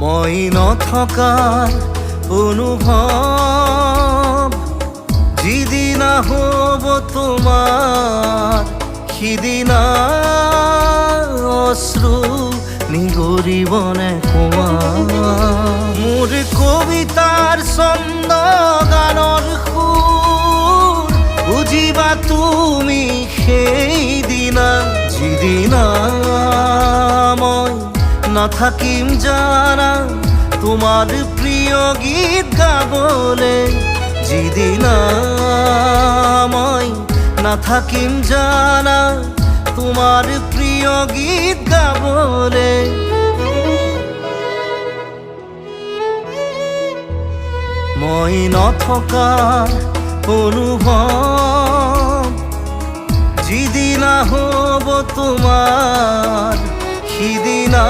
মই নথকাৰ অনুভৱ যিদিনা হ'ব তোমাৰ সিদিনা অশ্ৰু নিগৰিবনে কোৱা মোৰ কবিতাৰ ছন্দ গানৰ সুৰ বুজিবা তুমি সেইদিনা যিদিনা মই নাথাকিম জানা তোমার প্রিয় গীত গাবলে যিদিনা মই নাথাকিম জানা তোমার প্রিয় গীত গাবলে মই নথকাৰ অনুভৱ যিদিনা হ'ব তোমাৰ সিদিনা